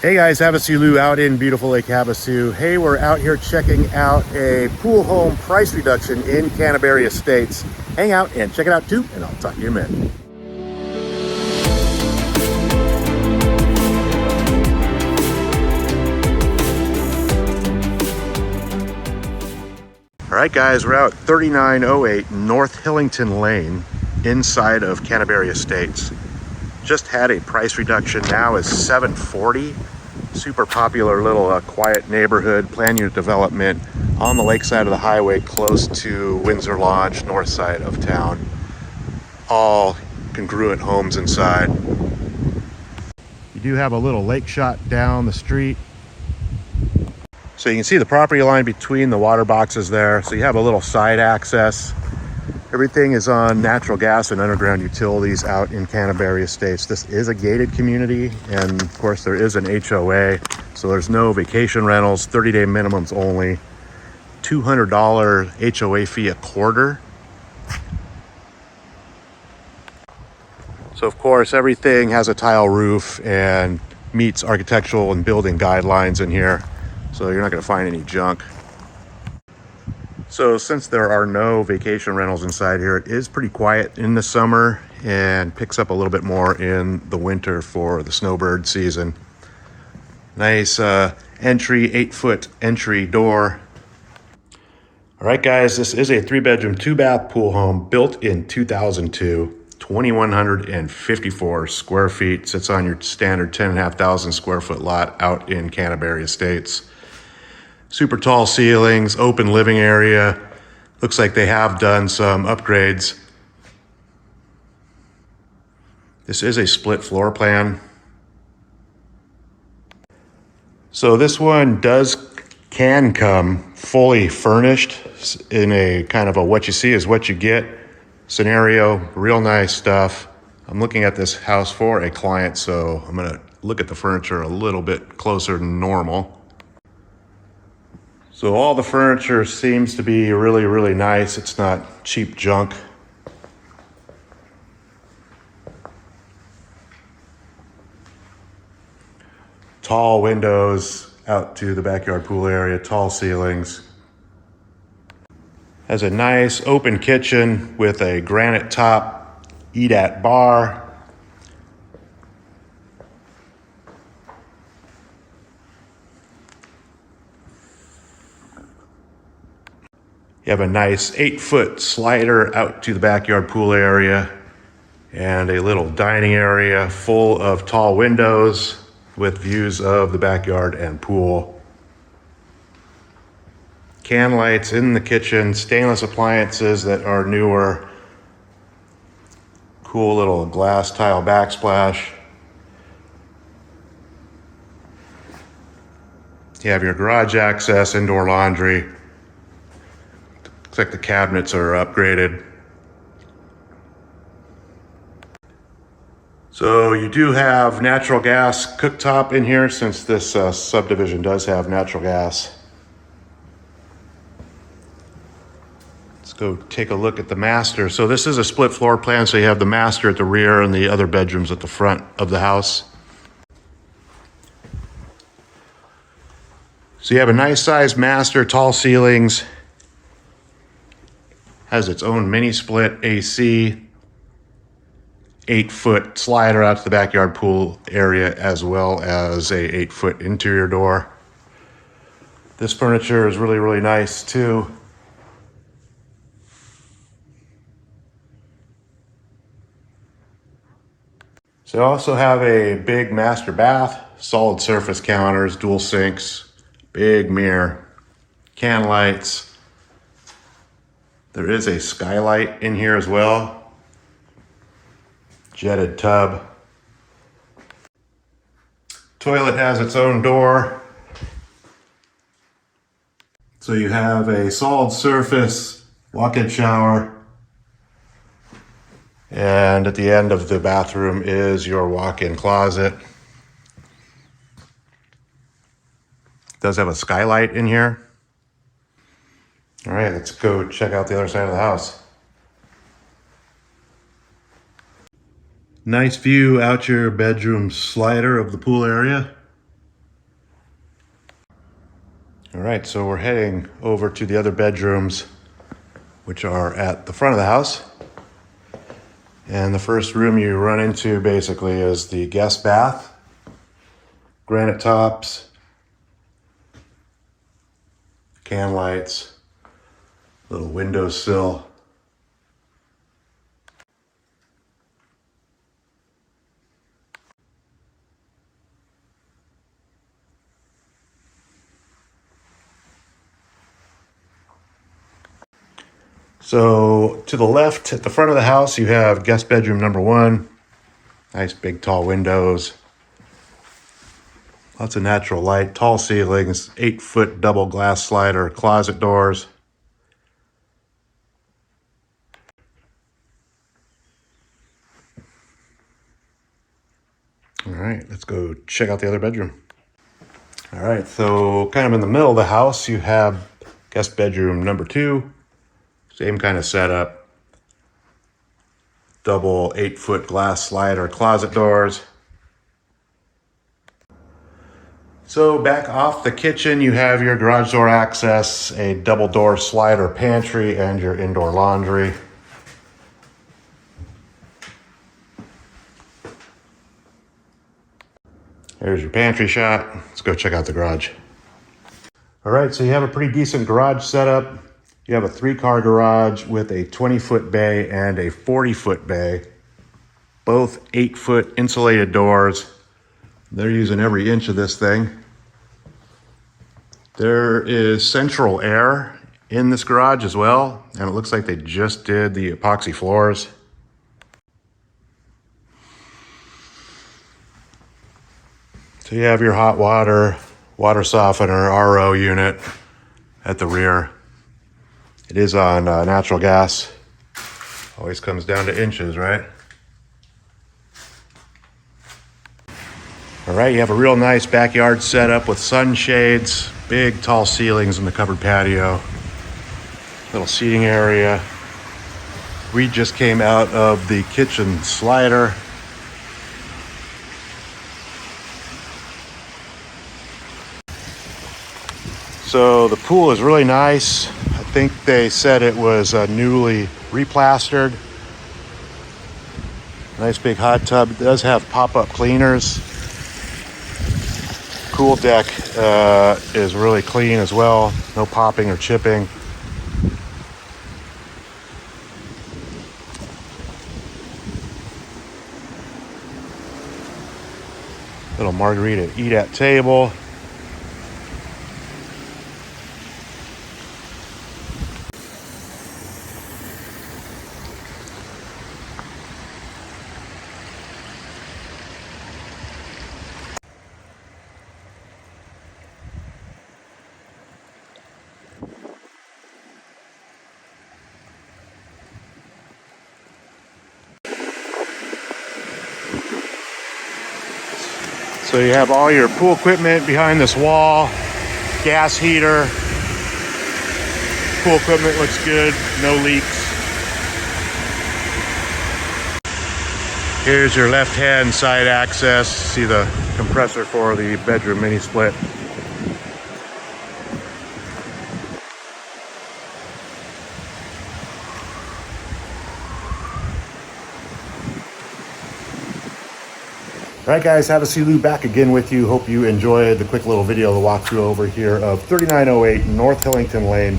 Hey guys, HavasuLew out in beautiful Lake Havasu. Hey, we're out here checking out a pool home price reduction in Canterbury Estates. Hang out and check it out too, and I'll talk to you in a minute. All right guys, we're out 3908 North Hillington Lane inside of Canterbury Estates. Just had a price reduction, now is $740. Super popular little quiet neighborhood, plan unit development on the lakeside of the highway, close to Windsor Lodge, north side of town. All congruent homes inside. You do have a little lake shot down the street. So you can see the property line between the water boxes there. So you have a little side access. Everything is on natural gas and underground utilities out in Canterbury Estates. This is a gated community, and of course there is an HOA, so there's no vacation rentals, 30-day minimums only, $200 HOA fee a quarter. So of course everything has a tile roof and meets architectural and building guidelines in here, so you're not going to find any junk. So since there are no vacation rentals inside here, it is pretty quiet in the summer and picks up a little bit more in the winter for the snowbird season. Nice entry, 8-foot entry door. All right guys, this is a 3-bedroom, 2-bath pool home built in 2002, 2,154 square feet. Sits on your standard 10,500 square foot lot out in Canterbury Estates. Super tall ceilings, open living area. Looks like they have done some upgrades. This is a split floor plan. So this one can come fully furnished in a kind of a what you see is what you get scenario. Real nice stuff. I'm looking at this house for a client, so I'm gonna look at the furniture a little bit closer than normal. So all the furniture seems to be really, really nice. It's not cheap junk. Tall windows out to the backyard pool area, tall ceilings. Has a nice open kitchen with a granite top, eat-at bar. You have a nice 8-foot slider out to the backyard pool area and a little dining area full of tall windows with views of the backyard and pool. Can lights in the kitchen, stainless appliances that are newer. Cool little glass tile backsplash. You have your garage access, indoor laundry. Looks like the cabinets are upgraded. So you do have natural gas cooktop in here since this subdivision does have natural gas. Let's go take a look at the master. So this is a split floor plan, so you have the master at the rear and the other bedrooms at the front of the house. So you have a nice sized master, tall ceilings. Has its own mini split AC, 8-foot slider out to the backyard pool area, as well as a 8-foot interior door. This furniture is really, really nice too. So you also have a big master bath, solid surface counters, dual sinks, big mirror, can lights. There is a skylight in here as well. Jetted tub. Toilet has its own door. So you have a solid surface walk-in shower. And at the end of the bathroom is your walk-in closet. It does have a skylight in here. All right, let's go check out the other side of the house. Nice view out your bedroom slider of the pool area. All right, so we're heading over to the other bedrooms, which are at the front of the house. And the first room you run into basically is the guest bath. Granite tops, can lights, little windowsill. So to the left at the front of the house, you have guest bedroom number 1. Nice big tall windows. Lots of natural light, tall ceilings, 8-foot double glass slider, closet doors. All right, let's go check out the other bedroom. All right, so kind of in the middle of the house, you have guest bedroom number 2. Same kind of setup. Double 8-foot glass slider, closet doors. So back off the kitchen, you have your garage door access, a double door slider pantry, and your indoor laundry. There's your pantry shot. Let's go check out the garage. All right, so you have a pretty decent garage setup. You have a 3-car garage with a 20-foot bay and a 40-foot bay. Both 8-foot insulated doors. They're using every inch of this thing. There is central air in this garage as well, and it looks like they just did the epoxy floors. So you have your hot water, water softener, RO unit at the rear. It is on natural gas. Always comes down to inches, right? All right, you have a real nice backyard setup with sunshades, big tall ceilings in the covered patio, little seating area. We just came out of the kitchen slider. So the pool is really nice. I think they said it was newly replastered. Nice big hot tub. It does have pop-up cleaners. Pool deck is really clean as well. No popping or chipping. Little margarita eat at table. So you have all your pool equipment behind this wall, gas heater. Pool equipment looks good, no leaks. Here's your left-hand side access. See the compressor for the bedroom mini split. All right, guys, HavasuLew back again with you. Hope you enjoyed the quick little video, the walkthrough over here of 3908 North Hillington Lane.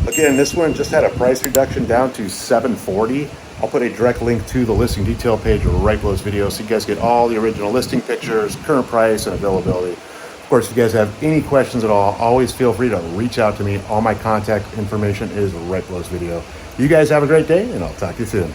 Again, this one just had a price reduction down to $740. I'll put a direct link to the listing detail page right below this video so you guys get all the original listing pictures, current price, and availability. Of course, if you guys have any questions at all, always feel free to reach out to me. All my contact information is right below this video. You guys have a great day, and I'll talk to you soon.